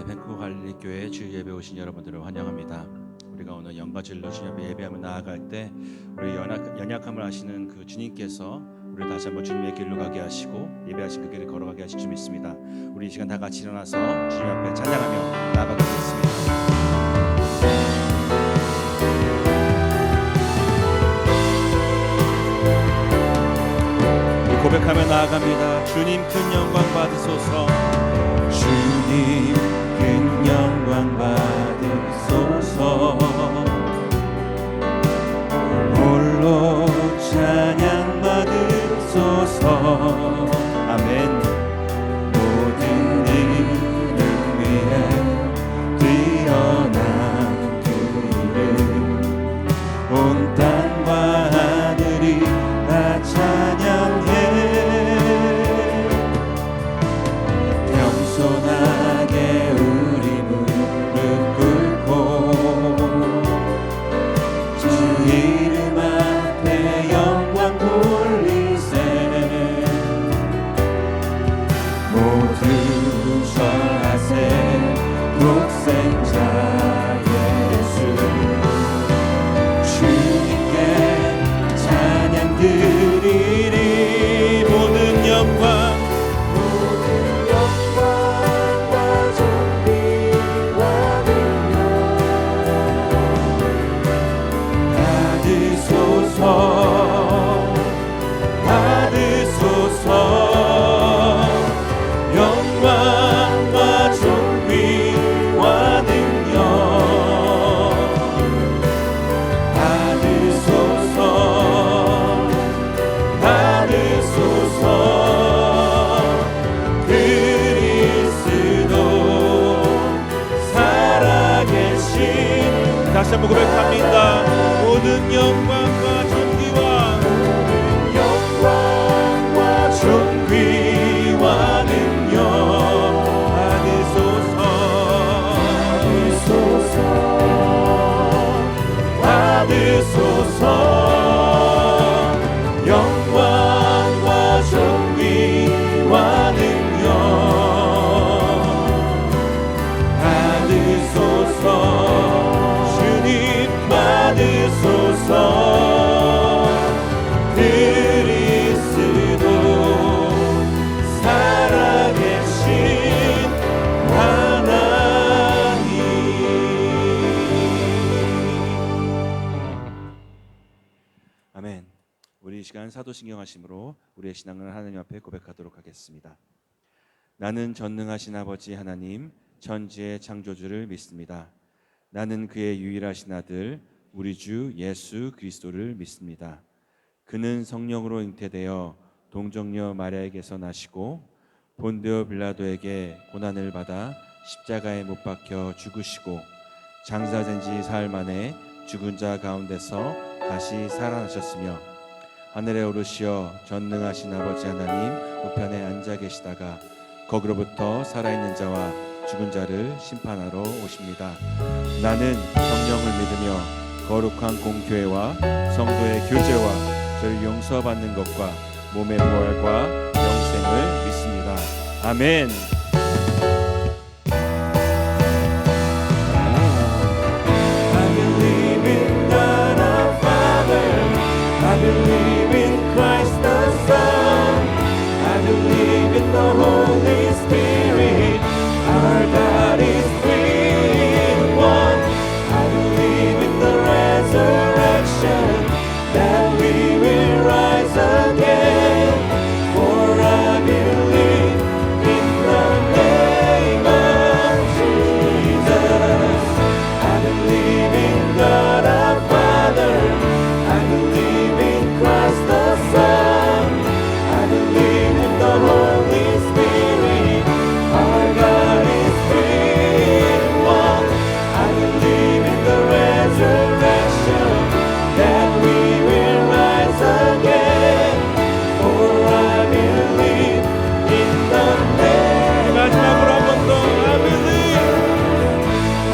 밴쿠버 갈릴리교회 주일 예배 오신 여러분들을 환영합니다. 우리가 오늘 영가질로 주님 앞에 예배하며 나아갈 때 우리 연약함을 아시는 그 주님께서 우리를 다시 한번 주님의 길로 가게 하시고 예배하신 그 길을 걸어가게 하실 줄 믿습니다. 우리 이 시간 다 같이 일어나서 주님 앞에 찬양하며 나아가겠습니다. 고백하며 나아갑니다. 주님 큰 영광 받으소서. 주님 큰 영광 받으소서. 홀로 찬양 받으소서. 아멘. 모든 이름 위에 뛰어난 그 이름 온 땅과 하늘이 다 찬양해. 겸손하게 우리 무릎 꿇고 주 이름 앞에 영광 돌리세. 모두 절하세 독생자 예수. 주님께 찬양 드리리. 모든 영광 받으소서. 영광과 존귀와 능력 받으소서. 받으소서. 그리스도 살아계신. 다시 한번 고백합니다. 모든 영광과 존귀와 능력 받으소서. 받으소서. 영광과 존귀와 능력 받으소서. 주님 받으소서. 아멘. 우리 이 시간 사도신경 하심으로 우리의 신앙을 하나님 앞에 고백하도록 하겠습니다. 나는 전능하신 아버지 하나님 천지의 창조주를 믿습니다. 나는 그의 유일하신 아들 우리 주 예수 그리스도를 믿습니다. 그는 성령으로 잉태되어 동정녀 마리아에게서 나시고 본디오 빌라도에게 고난을 받아 십자가에 못 박혀 죽으시고 장사된 지 사흘 만에 죽은 자 가운데서 다시 살아나셨으며 하늘에 오르시어 전능하신 아버지 하나님 우편에 앉아 계시다가 거기로부터 살아있는 자와 죽은 자를 심판하러 오십니다. 나는 성령을 믿으며 거룩한 공교회와 성도의 교제와 저를 용서받는 것과 몸의 부활과 영생을 믿습니다. 아멘. I believe in Christ the Son. I believe in the Holy Spirit. Our God is three in one. I believe in the resurrection, that we will rise again. For I believe in the name of Jesus. I believe in God our Father. I believe in Christ the Son. I believe in the Holy Spirit. Our God is three in one. I believe in the resurrection, that we will rise again. For I believe in the name. 마지막으로 한 번 더. I believe.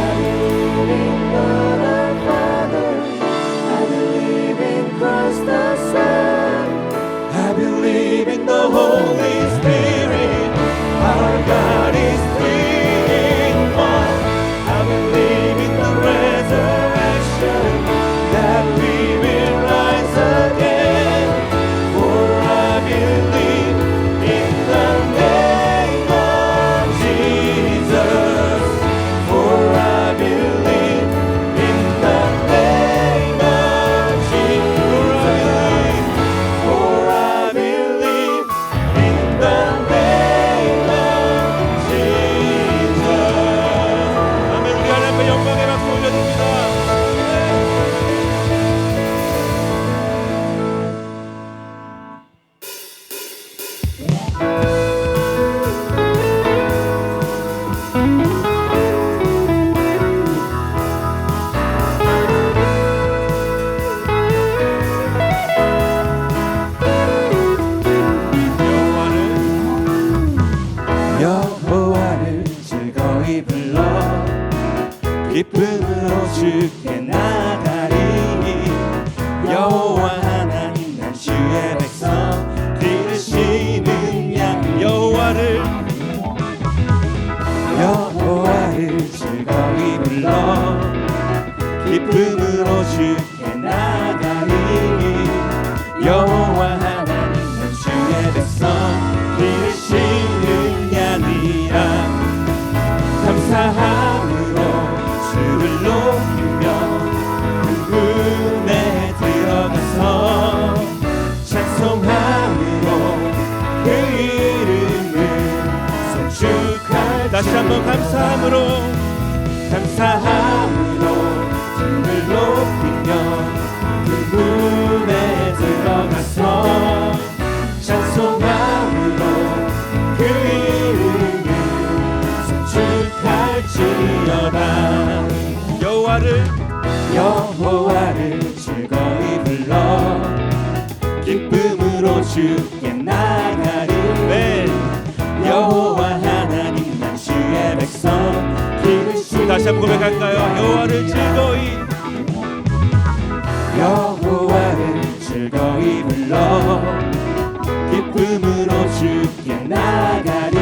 I believe in God our Father. I believe in Christ the Son. I believe in the Holy Spirit. Our God is three in one. 다시 한번 감사함으로 주를 높이며 그 문에 들어가서 찬송함으로 그 이름을 송축할지어다. 여호와를 즐거이 불러 기쁨으로 주께 나가리. 여호와 하나님 난 주의 백성 기르시니. 다시 한번 고백할까요? 여호와를 즐거이 불러 기쁨으로 주께 나가리.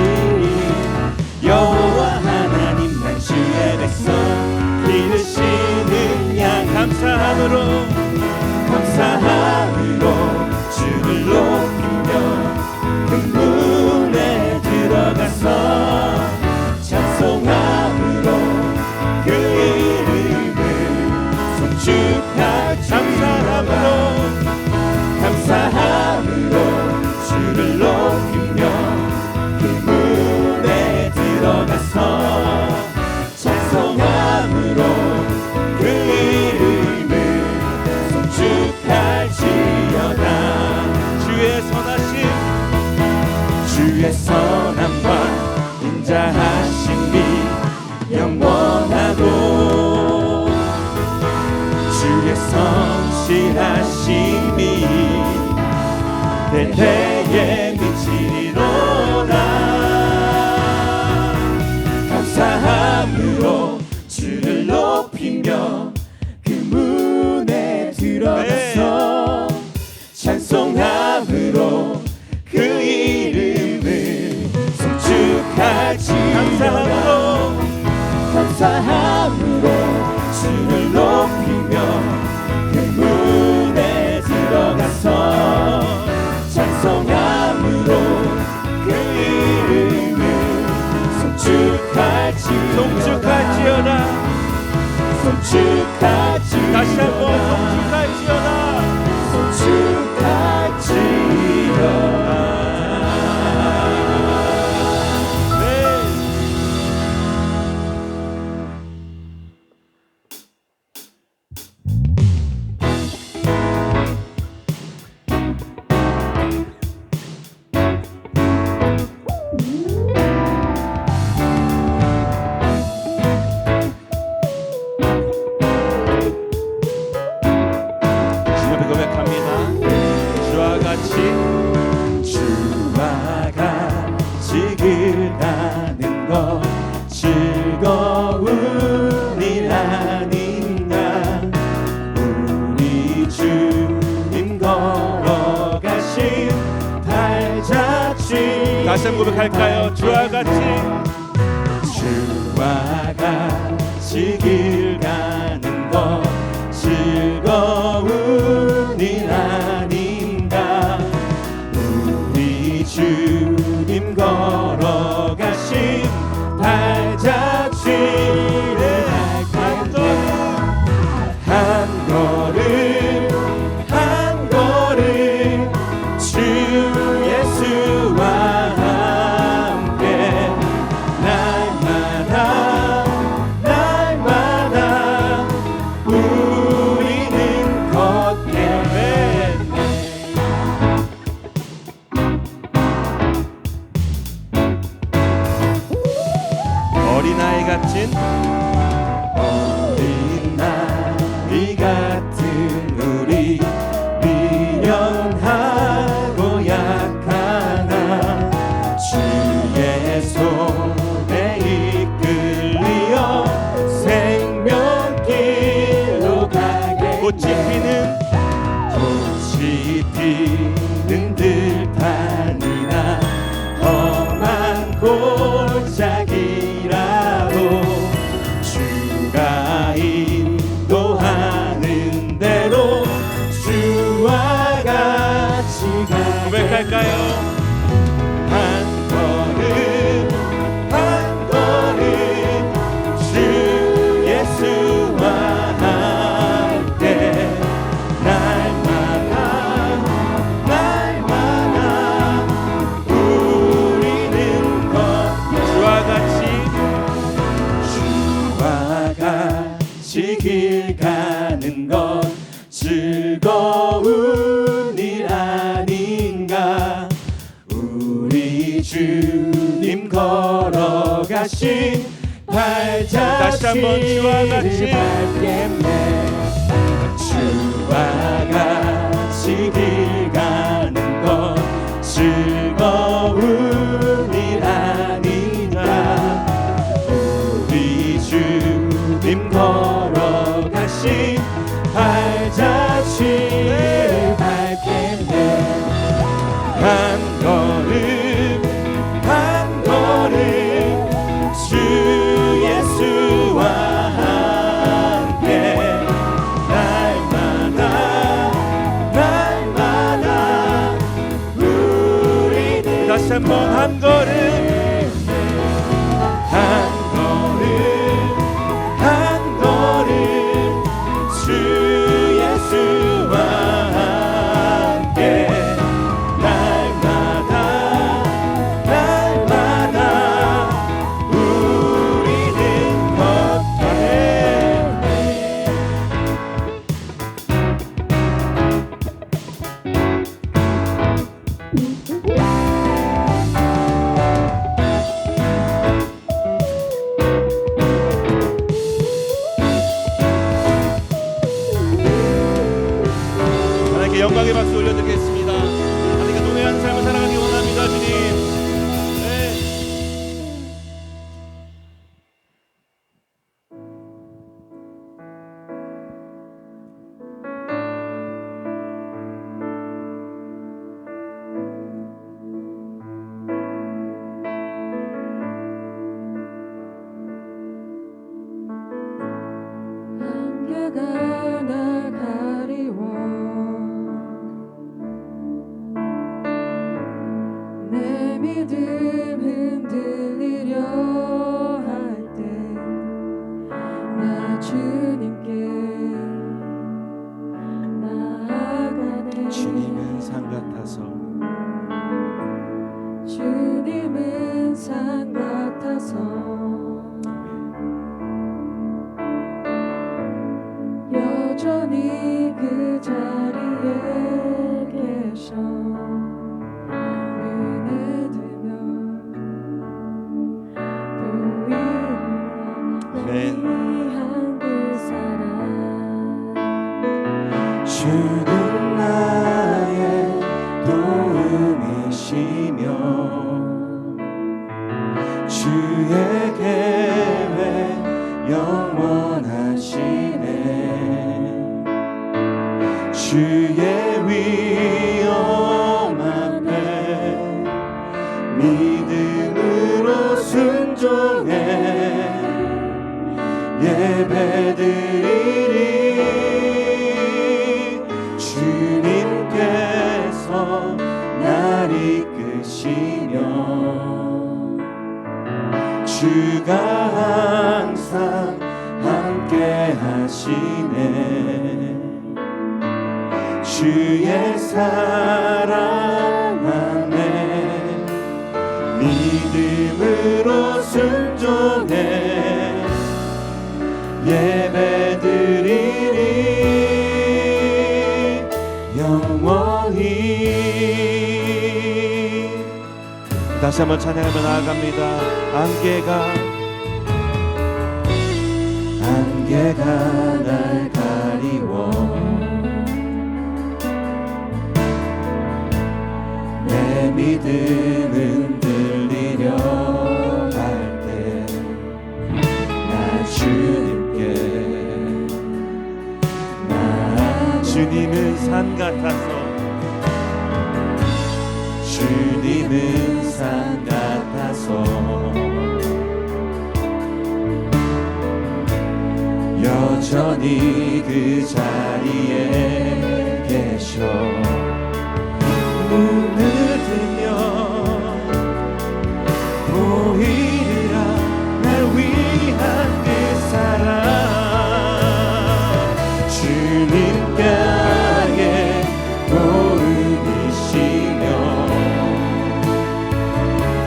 여호와 하나님 난 주의 백성 기르시는 양. 감사함으로 주를 높이며 그 문에 들어가서 찬송함으로 그 이름을 송축할지. 감사함으로 주를 높이며 그 문에 들어가서 찬송함으로 그 이름을 송축할지어다. 주의 선함과 인자하심이 영원하고 주의 성실하심이 대대에 미치리로다. 감사함으로 주를 높이며 그 문에 들어가서 찬송함으로 그 이름을 송축할지어다. 감사함으로 주를 높이며 그 문에 들어가서 찬송함으로 그 이름을 송축할지어다. 다시 한번 송축할지어다. 길 가는 것 즐거움이 아닌가. 우리 주님 걸어가신 발자취. 다시 한번 고백할까요? 주와 같이 길 가는 것 즐거움이 아닌가. 우리 주님 걸어가신 발자취를 한 걸음 주 예수와 함께 날마다 우리는 걷게. 어린아이 같은 우리 미련하고 약하나 주의 손에 이끌리어 생명길로 가게. 꽃이 피는 들판이나 험한 골짜기라도 주가 인도하는 대로 주와 같이 가게. 고백할까요? 한 걸음 주 예수와 함께 날마다 우리는 걷게. 주와 같이 같이 발자취를 다시 한번 주와 같이 밟겠네. 주와 같이 길 가는 것 즐거운 일 아니라 우리 주님 걸어가신 발자취를 밟겠네. 한 걸음 한 걸음 주 예수와 함께 날마다 우리는 다시 한번 한 걸음 한 걸음 주 예수와 함께 날마다 우리는 걷네. 하나님께 영광의 박수 올려드리겠습니다. 하나님께 노래하는 삶을 살아가기 원합니다. 주님. 네. 안개가 날 가리워 내 믿음 흔들리려 할 때 나 주님께 나아가네. 주님은 산 같아서 주님은 산 같아서 여전히 그 자리에 계셔 눈에 들면 보이리라 날 위한 그 사랑. 주는 나의 도움이시며 주의 계획 영원하시네. 주의 위엄 앞에 믿음으로 순종해 예배드리리. 주님께서 날 이끄시며 주가 항상 함께 하시네. 주의 사랑 안에 믿음으로 순종해 예배드리리. 영원히. 다시 한번 찬양하며 나아갑니다. 안개가 날 가리워 내 믿음은 흔들리려 할 때 나 주님께 주님은 산 같아서 주님은 산 같아서 여전히 그 자리에 계셔 눈을 뜨면 보이리라 날 위한 그 사랑. 주님께의 도움이시며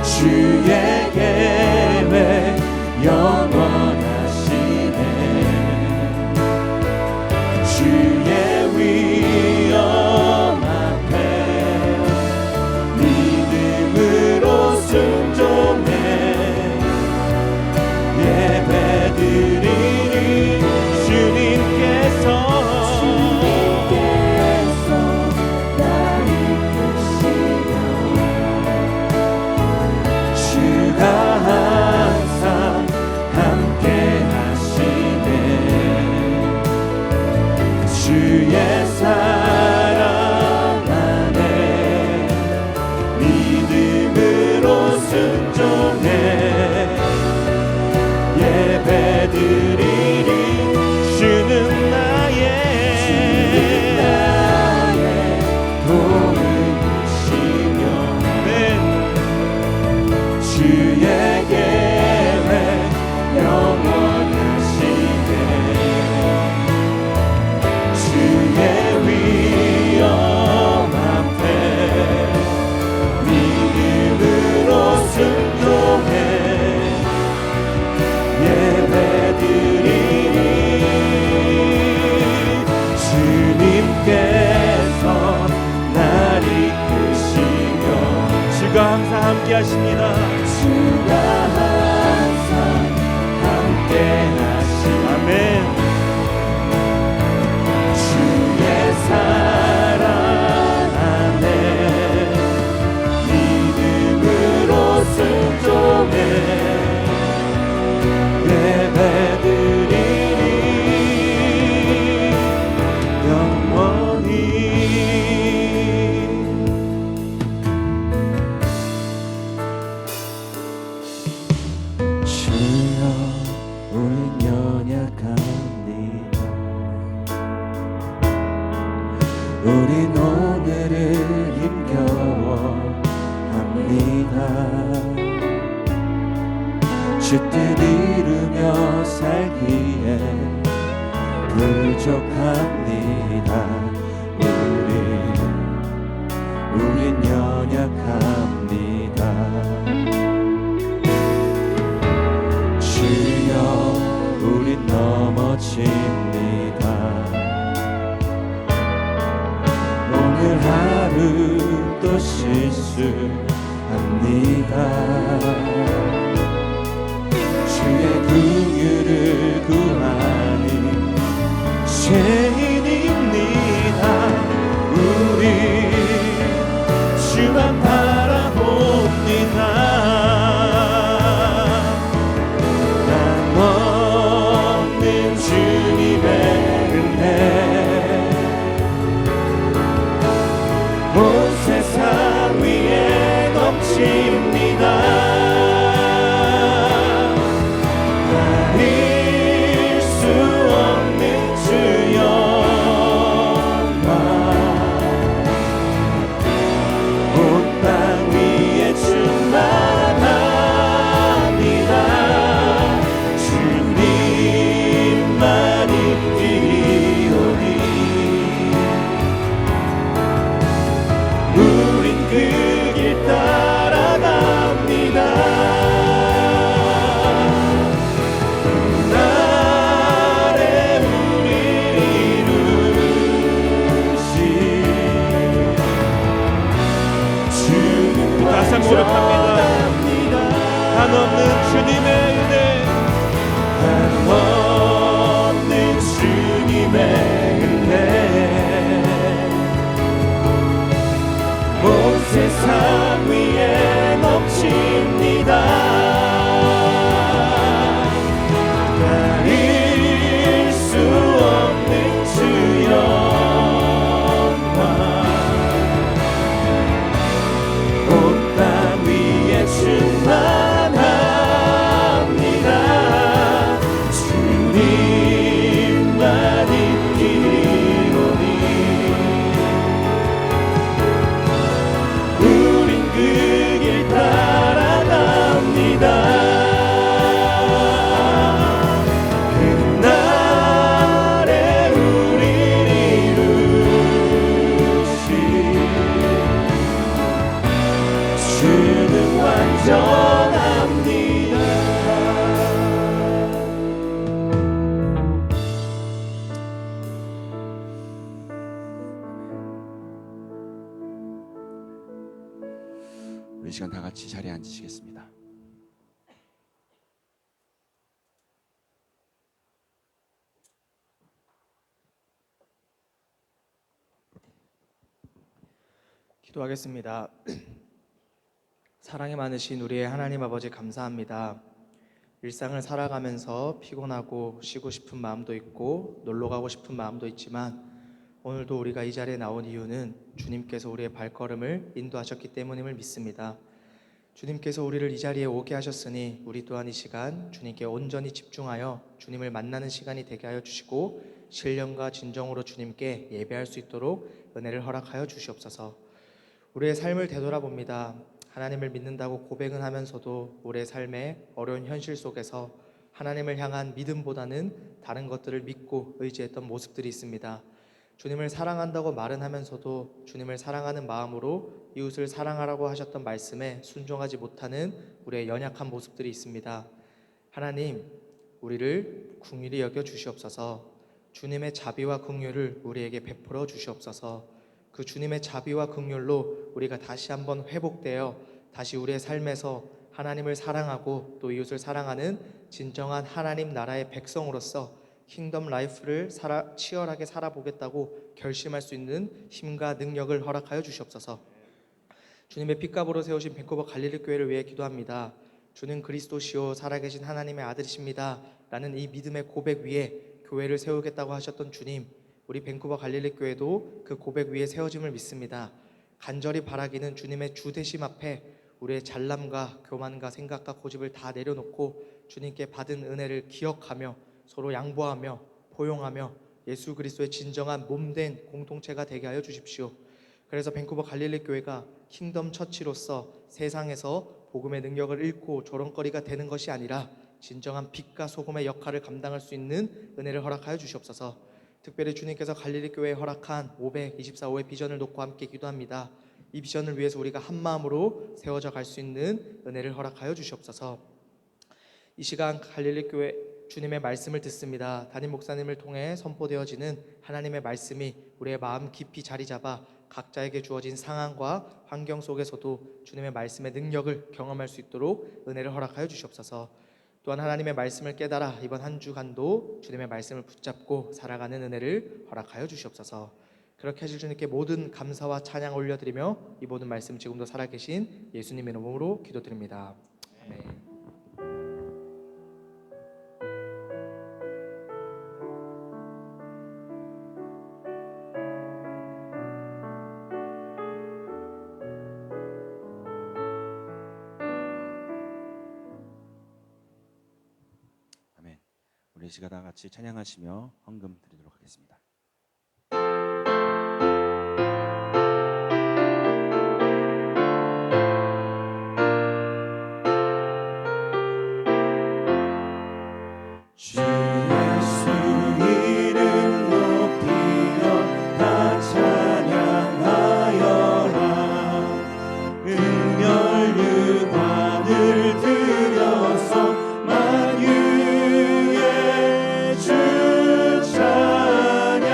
주의 계획 영원하시네. 주의 위엄 함께 하십니다. 주가 항상 함께 하시네. 아멘. 주의 사랑 안에 믿음으로 순종해 예배드리니 영원히. 주여 우린 연약합니다. 우린 오늘을 힘겨워합니다. 주 뜻 이루며 살기에 부족합니다. 우린 연약합니다. 주여 우린 넘어집니다. 오늘 하루 또 실수합니다. 주의 긍휼을 구하니 죄인입니다. 우리 주만 바라봅니다. 난 없는 주님의 은혜 온 세상 위에 넘칩니다. 고백합니다. 한없는 주님의 은혜, 한없는 주님의 은혜 온 세상 위에 넘칩니다. 가릴 수 없는 주 영광 충만합니다. 주님만 있기로니 우린 그 길 따라갑니다. 그날에 우릴 이루시 주는 완전합니다. 우리 시간 다 같이 자리에 앉으시겠습니다. 기도하겠습니다. 사랑이 많으신 우리의 하나님 아버지 감사합니다. 일상을 살아가면서 피곤하고 쉬고 싶은 마음도 있고 놀러 가고 싶은 마음도 있지만 오늘도 우리가 이 자리에 나온 이유는 주님께서 우리의 발걸음을 인도하셨기 때문임을 믿습니다. 주님께서 우리를 이 자리에 오게 하셨으니 우리 또한 이 시간 주님께 온전히 집중하여 주님을 만나는 시간이 되게 하여 주시고 신령과 진정으로 주님께 예배할 수 있도록 은혜를 허락하여 주시옵소서. 우리의 삶을 되돌아봅니다. 하나님을 믿는다고 고백은 하면서도 우리의 삶의 어려운 현실 속에서 하나님을 향한 믿음보다는 다른 것들을 믿고 의지했던 모습들이 있습니다. 주님을 사랑한다고 말은 하면서도 주님을 사랑하는 마음으로 이웃을 사랑하라고 하셨던 말씀에 순종하지 못하는 우리의 연약한 모습들이 있습니다. 하나님, 우리를 긍휼히 여겨 주시옵소서. 주님의 자비와 긍휼을 우리에게 베풀어 주시옵소서. 그 주님의 자비와 긍휼로 우리가 다시 한번 회복되어 다시 우리의 삶에서 하나님을 사랑하고 또 이웃을 사랑하는 진정한 하나님 나라의 백성으로서 킹덤 라이프를 치열하게 살아보겠다고 결심할 수 있는 힘과 능력을 허락하여 주시옵소서. 주님의 핏값으로 세우신 밴쿠버 갈릴리 교회를 위해 기도합니다. 주는 그리스도시요 살아계신 하나님의 아들이십니다 라는 이 믿음의 고백 위에 교회를 세우겠다고 하셨던 주님, 우리 밴쿠버 갈릴리 교회도 그 고백 위에 세워짐을 믿습니다. 간절히 바라기는 주님의 주되심 앞에 우리의 잘남과 교만과 생각과 고집을 다 내려놓고 주님께 받은 은혜를 기억하며 서로 양보하며 포용하며 예수 그리스도의 진정한 몸된 공동체가 되게 하여 주십시오. 그래서 밴쿠버 갈릴리 교회가 킹덤 처치로서 세상에서 복음의 능력을 잃고 조롱거리가 되는 것이 아니라 진정한 빛과 소금의 역할을 감당할 수 있는 은혜를 허락하여 주시옵소서. 특별히 주님께서 갈릴리 교회에 허락한 524호의 비전을 놓고 함께 기도합니다. 이 비전을 위해서 우리가 한 마음으로 세워져 갈 수 있는 은혜를 허락하여 주시옵소서. 이 시간 갈릴리 교회 주님의 말씀을 듣습니다. 담임 목사님을 통해 선포되어지는 하나님의 말씀이 우리의 마음 깊이 자리 잡아 각자에게 주어진 상황과 환경 속에서도 주님의 말씀의 능력을 경험할 수 있도록 은혜를 허락하여 주시옵소서. 또한 하나님의 말씀을 깨달아 이번 한 주간도 주님의 말씀을 붙잡고 살아가는 은혜를 허락하여 주시옵소서. 그렇게 하실 주님께 모든 감사와 찬양 올려드리며 이 모든 말씀 지금도 살아계신 예수님의 이름으로 기도드립니다. 아멘. 아멘. 우리 시간 다 같이 찬양하시며 헌금 드리도록 하겠습니다. 주 예수 이름 높이며 다 찬양하여라. 은멸유관을 들여서 만유의 주 찬양.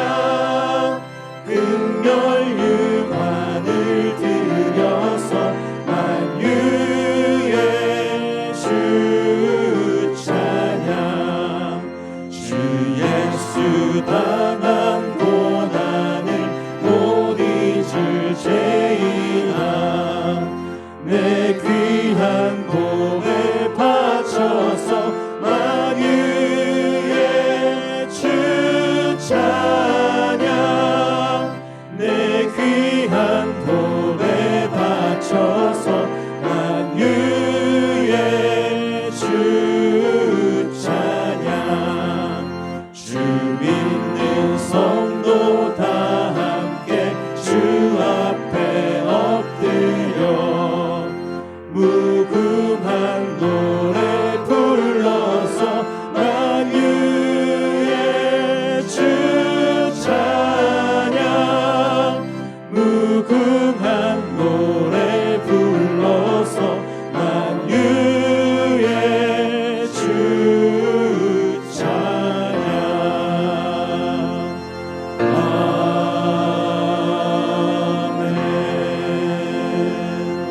은멸유관을 들여서 만유의 주 찬양. 주 예수 당한 고난을 못 잊을 죄인함. 내 귀한 몸을 바쳐서 만유의 주 찬양. 내 귀한 몸을 바쳐서 만유의 주 찬양. 주 믿는 성도 다 함께 주 앞에 엎드려 무궁한 노래 불러서 만유의 주 찬양. 무궁한 노래 불러서 만유의 주 찬양.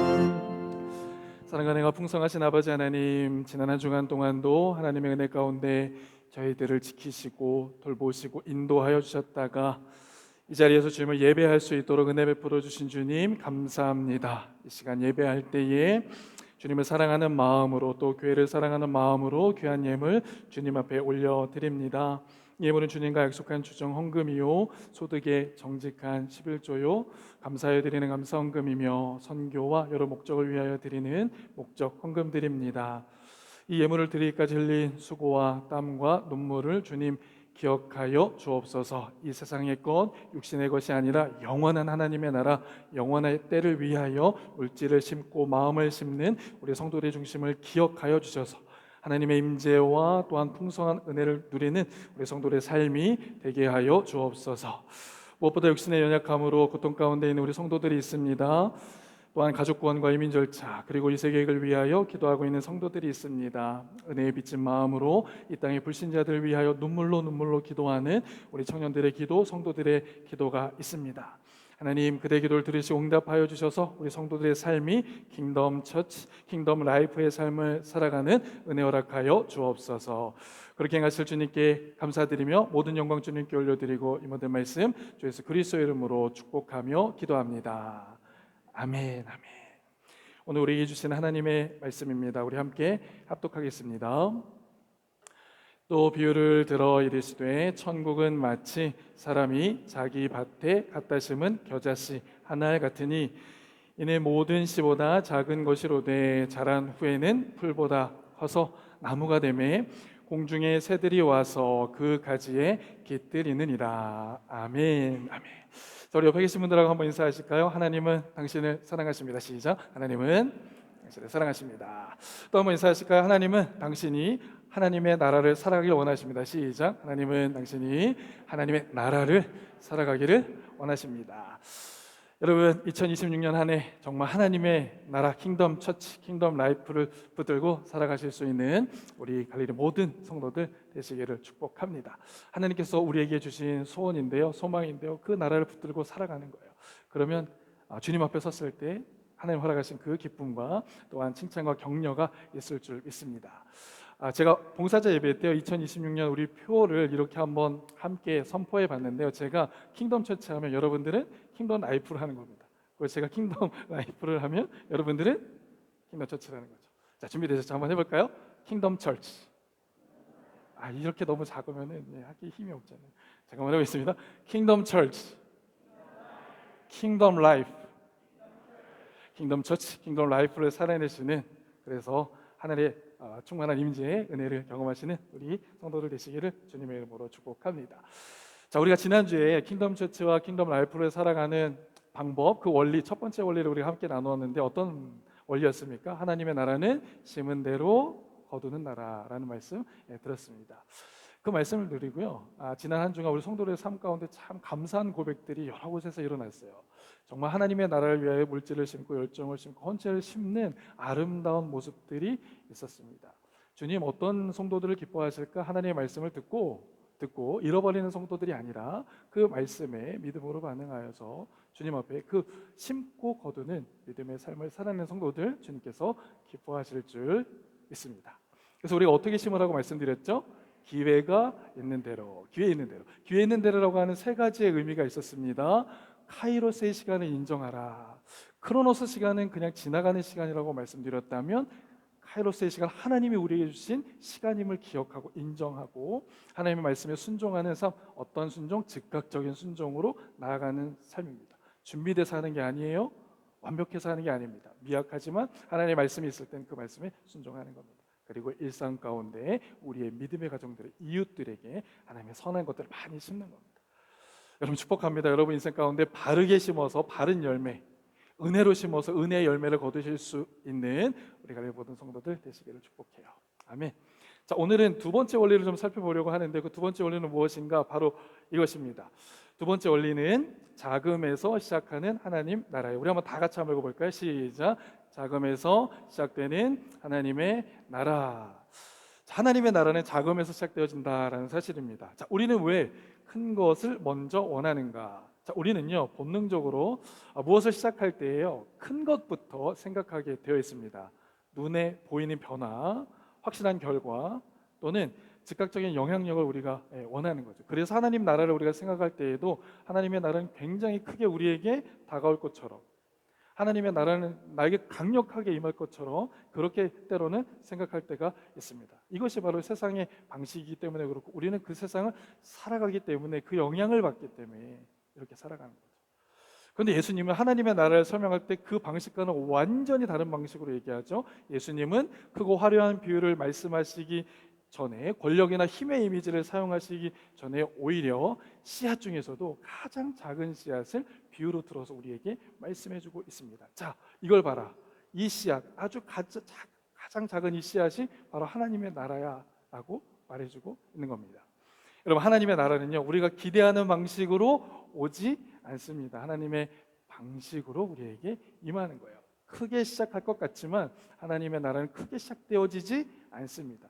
아멘. 사랑과 은혜가 풍성하신 아버지 하나님, 지난 한 주간 동안도 하나님의 은혜 가운데 저희들을 지키시고 돌보시고 인도하여 주셨다가 이 자리에서 주님을 예배할 수 있도록 은혜 베풀어 주신 주님 감사합니다. 이 시간 예배할 때에 주님을 사랑하는 마음으로 또 교회를 사랑하는 마음으로 귀한 예물 주님 앞에 올려드립니다. 예물은 주님과 약속한 주정 헌금이요 소득의 정직한 11조요 감사하여 드리는 감사 헌금이며 선교와 여러 목적을 위하여 드리는 목적 헌금 드립니다. 이 예물을 드리기까지 흘린 수고와 땀과 눈물을 주님 기억하여 주옵소서. 이 세상의 것, 육신의 것이 아니라 영원한 하나님의 나라, 영원의 때를 위하여 물질을 심고 마음을 심는 우리 성도들의 중심을 기억하여 주셔서 하나님의 임재와 또한 풍성한 은혜를 누리는 우리 성도들의 삶이 되게 하여 주옵소서. 무엇보다 육신의 연약함으로 고통 가운데 있는 우리 성도들이 있습니다. 또한 가족 구원과 이민 절차 그리고 이 세계를 위하여 기도하고 있는 성도들이 있습니다. 은혜에 비친 마음으로 이 땅의 불신자들을 위하여 눈물로 기도하는 우리 청년들의 기도, 성도들의 기도가 있습니다. 하나님 그대 기도를 들으시고 응답하여 주셔서 우리 성도들의 삶이 킹덤 처치, 킹덤 라이프의 삶을 살아가는 은혜 허락하여 주옵소서. 그렇게 행하실 주님께 감사드리며 모든 영광 주님께 올려드리고 이 모든 말씀 주 예수 그리스도의 이름으로 축복하며 기도합니다. 아멘. 아멘. 오늘 우리에게 주신 하나님의 말씀입니다. 우리 함께 합독하겠습니다. 또 비유를 들어 이르시되 천국은 마치 사람이 자기 밭에 갖다 심은 겨자씨 하나 같으니 이는 모든 씨보다 작은 것이로되 자란 후에는 풀보다 커서 나무가 되매 공중의 새들이 와서 그 가지에 깃들이느니라. 아멘. 아멘. 자, 우리 옆에 계신 분들하고 한번 인사하실까요? 하나님은 당신을 사랑하십니다. 시작. 하나님은 당신을 사랑하십니다. 또 한번 인사하실까요? 하나님은 당신이 하나님의 나라를 살아가길 원하십니다. 시작. 하나님은 당신이 하나님의 나라를 살아가기를 원하십니다. 여러분 2026년 한 해 정말 하나님의 나라 킹덤 처치, 킹덤 라이프를 붙들고 살아가실 수 있는 우리 갈릴리 모든 성도들 되시기를 축복합니다. 하나님께서 우리에게 주신 소원인데요, 소망인데요, 그 나라를 붙들고 살아가는 거예요. 그러면 주님 앞에 섰을 때 하나님 허락하신 그 기쁨과 또한 칭찬과 격려가 있을 줄 믿습니다. 제가 봉사자 예배 때 2026년 우리 표를 이렇게 한번 함께 선포해 봤는데요. 제가 킹덤 처치 하면 여러분들은 킹덤 라이프를 하는 겁니다. 그리고 제가 킹덤 라이프를 하면 여러분들은 킹덤 처치를 하는 거죠. 자, 준비되셨죠? 한번 해볼까요? 킹덤 처치. 이렇게 너무 작으면은 하기 힘이 없잖아요. 잠깐만 해보겠습니다. 킹덤 처치, 킹덤 라이프, 킹덤 처치, 킹덤 라이프를 살아내시는, 그래서 하늘의 충만한 임재의 은혜를 경험하시는 우리 성도들 되시기를 주님의 이름으로 축복합니다. 자, 우리가 지난주에 킹덤 처치와 킹덤 라이프를 살아가는 방법, 그 원리, 첫 번째 원리를 우리가 함께 나누었는데 어떤 원리였습니까? 하나님의 나라는 심은 대로 거두는 나라라는 말씀 들었습니다. 그 말씀을 드리고요. 지난 한 주간 우리 성도들의 삶 가운데 참 감사한 고백들이 여러 곳에서 일어났어요. 정말 하나님의 나라를 위하여 물질을 심고 열정을 심고 헌체를 심는 아름다운 모습들이 있었습니다. 주님 어떤 성도들을 기뻐하실까? 하나님의 말씀을 듣고 잃어버리는 성도들이 아니라 그 말씀에 믿음으로 반응하여서 주님 앞에 그 심고 거두는 믿음의 삶을 살아내는 성도들 주님께서 기뻐하실 줄 믿습니다. 그래서 우리가 어떻게 심으라고 말씀드렸죠? 기회가 있는 대로, 기회 있는 대로. 기회 있는 대로라고 하는 세 가지의 의미가 있었습니다. 카이로스의 시간을 인정하라. 크로노스 시간은 그냥 지나가는 시간이라고 말씀드렸다면 카이로스의 시간, 하나님이 우리에게 주신 시간임을 기억하고 인정하고 하나님의 말씀에 순종하는 삶, 어떤 순종? 즉각적인 순종으로 나아가는 삶입니다. 준비돼서 하는 게 아니에요. 완벽해서 하는 게 아닙니다. 미약하지만 하나님의 말씀이 있을 때는 그 말씀에 순종하는 겁니다. 그리고 일상 가운데 우리의 믿음의 가정들의 이웃들에게 하나님의 선한 것들을 많이 심는 겁니다. 여러분 축복합니다. 여러분 인생 가운데 바르게 심어서 바른 열매, 은혜로 심어서 은혜의 열매를 거두실 수 있는 우리 갈릴리 모든 성도들 되시기를 축복해요. 아멘. 자, 오늘은 두 번째 원리를 좀 살펴보려고 하는데 그 두 번째 원리는 무엇인가? 바로 이것입니다. 두 번째 원리는 자금에서 시작하는 하나님 나라예요. 우리 한번 다 같이 한번 읽어볼까요? 시작. 자금에서 시작되는 하나님의 나라. 하나님의 나라는 자금에서 시작되어진다라는 사실입니다. 자, 우리는 왜 큰 것을 먼저 원하는가? 자, 우리는요 본능적으로 무엇을 시작할 때에요 큰 것부터 생각하게 되어 있습니다. 눈에 보이는 변화, 확실한 결과 또는 즉각적인 영향력을 우리가 원하는 거죠. 그래서 하나님 나라를 우리가 생각할 때에도 하나님의 나라는 굉장히 크게 우리에게 다가올 것처럼, 하나님의 나라는 나에게 강력하게 임할 것처럼 그렇게 때로는 생각할 때가 있습니다. 이것이 바로 세상의 방식이기 때문에 그렇고 우리는 그 세상을 살아가기 때문에 그 영향을 받기 때문에 이렇게 살아가는 거죠. 그런데 예수님은 하나님의 나라를 설명할 때 그 방식과는 완전히 다른 방식으로 얘기하죠. 예수님은 크고 화려한 비유를 말씀하시기 전에, 권력이나 힘의 이미지를 사용하시기 전에 오히려 씨앗 중에서도 가장 작은 씨앗을 비유로 들어서 우리에게 말씀해주고 있습니다. 자, 이걸 봐라. 이 씨앗, 아주 가장 작은 이 씨앗이 바로 하나님의 나라야 라고 말해주고 있는 겁니다. 여러분, 하나님의 나라는요 우리가 기대하는 방식으로 오지 않습니다. 하나님의 방식으로 우리에게 임하는 거예요. 크게 시작할 것 같지만 하나님의 나라는 크게 시작되어지지 않습니다.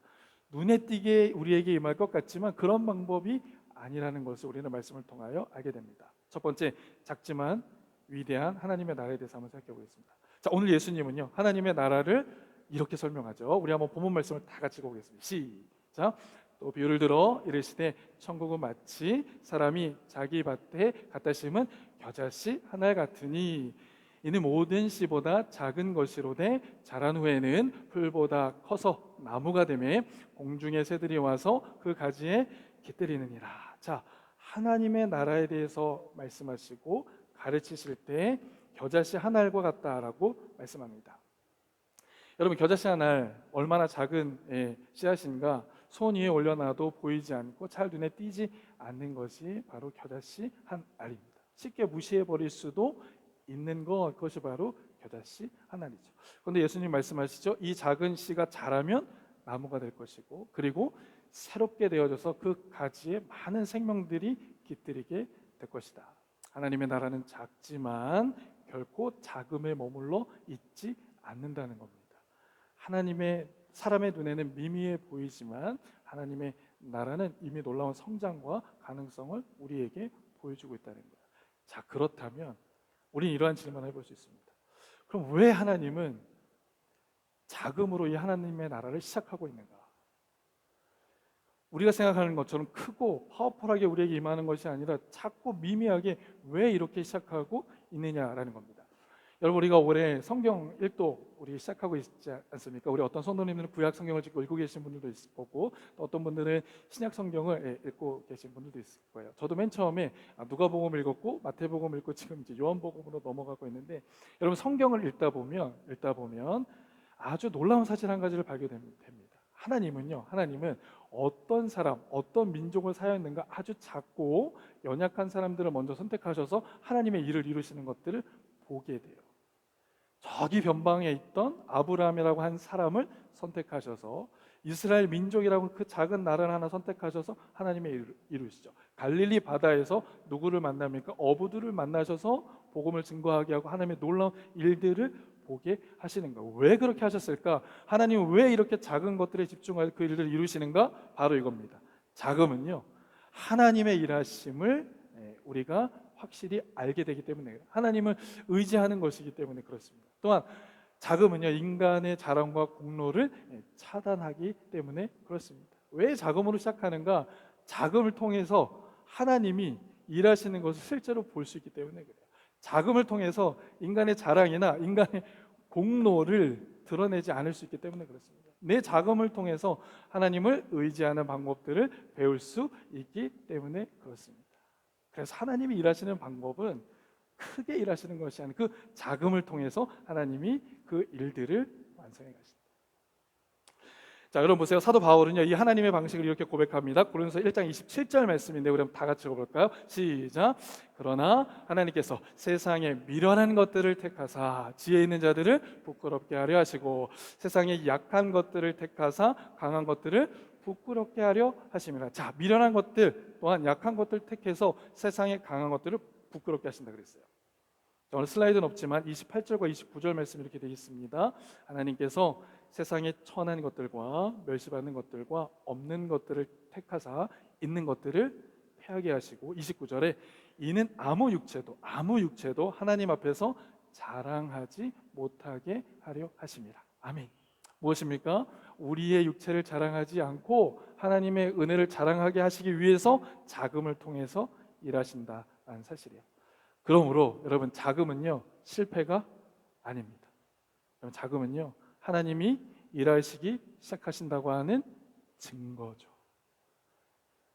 눈에 띄게 우리에게 임할 것 같지만 그런 방법이 아니라는 것을 우리는 말씀을 통하여 알게 됩니다. 첫 번째, 작지만 위대한 하나님의 나라에 대해서 한번 생각해 보겠습니다. 자, 오늘 예수님은요 하나님의 나라를 이렇게 설명하죠. 우리 한번 본문 말씀을 다 같이 읽어보겠습니다. 시작. 또 비유를 들어 이르시되 천국은 마치 사람이 자기 밭에 갖다 심은 겨자씨 하나 같으니 이는 모든 씨보다 작은 것이로되 자란 후에는 풀보다 커서 나무가 되매 공중의 새들이 와서 그 가지에 깃들이느니라. 자, 하나님의 나라에 대해서 말씀하시고 가르치실 때 겨자씨 한 알과 같다라고 말씀합니다. 여러분, 겨자씨 한 알 얼마나 작은 씨앗인가? 손 위에 올려놔도 보이지 않고 잘 눈에 띄지 않는 것이 바로 겨자씨 한 알입니다. 쉽게 무시해 버릴 수도 있는 것, 그것이 바로 겨자씨 한 알이죠. 그런데 예수님 말씀하시죠. 이 작은 씨가 자라면 나무가 될 것이고, 그리고 새롭게 되어져서 그 가지에 많은 생명들이 깃들이게 될 것이다. 하나님의 나라는 작지만 결코 작음에 머물러 있지 않는다는 겁니다. 하나님의 사람의 눈에는 미미해 보이지만 하나님의 나라는 이미 놀라운 성장과 가능성을 우리에게 보여주고 있다는 거예요. 자, 그렇다면 우리는 이러한 질문을 해볼 수 있습니다. 그럼 왜 하나님은 자금으로 이 하나님의 나라를 시작하고 있는가? 우리가 생각하는 것처럼 크고 파워풀하게 우리에게 임하는 것이 아니라 작고 미미하게 왜 이렇게 시작하고 있느냐라는 겁니다. 여러분, 우리가 올해 성경 읽도 우리 시작하고 있지 않습니까? 우리 어떤 성도님들은 구약 성경을 지금 읽고 계신 분들도 있을 거고, 또 어떤 분들은 신약 성경을 읽고 계신 분들도 있을 거예요. 저도 맨 처음에 누가복음 읽었고 마태복음 읽고 지금 이제 요한복음으로 넘어가고 있는데, 여러분 성경을 읽다 보면 아주 놀라운 사실 한 가지를 발견됩니다. 하나님은 어떤 사람, 어떤 민족을 사용했는가 아주 작고 연약한 사람들을 먼저 선택하셔서 하나님의 일을 이루시는 것들을 보게 돼요. 저기 변방에 있던 아브라함이라고 한 사람을 선택하셔서 이스라엘 민족이라고 그 작은 나라를 하나 선택하셔서 하나님의 일을 이루시죠. 갈릴리 바다에서 누구를 만납니까? 어부들을 만나셔서 복음을 증거하게 하고 하나님의 놀라운 일들을 보게 하시는 거예요. 왜 그렇게 하셨을까? 하나님은 왜 이렇게 작은 것들에 집중하여 그 일들을 이루시는가? 바로 이겁니다. 작음은요, 하나님의 일하심을 우리가 확실히 알게 되기 때문에, 하나님을 의지하는 것이기 때문에 그렇습니다. 또한 자금은요, 인간의 자랑과 공로를 차단하기 때문에 그렇습니다. 왜 자금으로 시작하는가? 자금을 통해서 하나님이 일하시는 것을 실제로 볼 수 있기 때문에 그래요. 자금을 통해서 인간의 자랑이나 인간의 공로를 드러내지 않을 수 있기 때문에 그렇습니다. 내 자금을 통해서 하나님을 의지하는 방법들을 배울 수 있기 때문에 그렇습니다. 그래서 하나님이 일하시는 방법은 크게 일하시는 것이 아니고 그 자금을 통해서 하나님이 그 일들을 완성해 가십니다. 자, 여러분 보세요. 사도 바울은요, 이 하나님의 방식을 이렇게 고백합니다. 고린도서 1장 27절 말씀인데 우리 한번 다 같이 읽어볼까요? 시작. 그러나 하나님께서 세상의 미련한 것들을 택하사 지혜 있는 자들을 부끄럽게 하려 하시고 세상의 약한 것들을 택하사 강한 것들을 부끄럽게 하려 하심이라. 자, 미련한 것들 또한 약한 것들 택해서 세상의 강한 것들을 부끄럽게 하신다 그랬어요. 오늘 슬라이드는 없지만 28절과 29절 말씀이 이렇게 되어 있습니다. 하나님께서 세상의 천한 것들과 멸시받는 것들과 없는 것들을 택하사 있는 것들을 패하게 하시고, 29절에 이는 아무 육체도 하나님 앞에서 자랑하지 못하게 하려 하심이라. 아멘. 무엇입니까? 우리의 육체를 자랑하지 않고 하나님의 은혜를 자랑하게 하시기 위해서 자금을 통해서 일하신다는 사실이에요. 그러므로 여러분, 자금은요 실패가 아닙니다. 여러분, 자금은요 하나님이 일하시기 시작하신다고 하는 증거죠.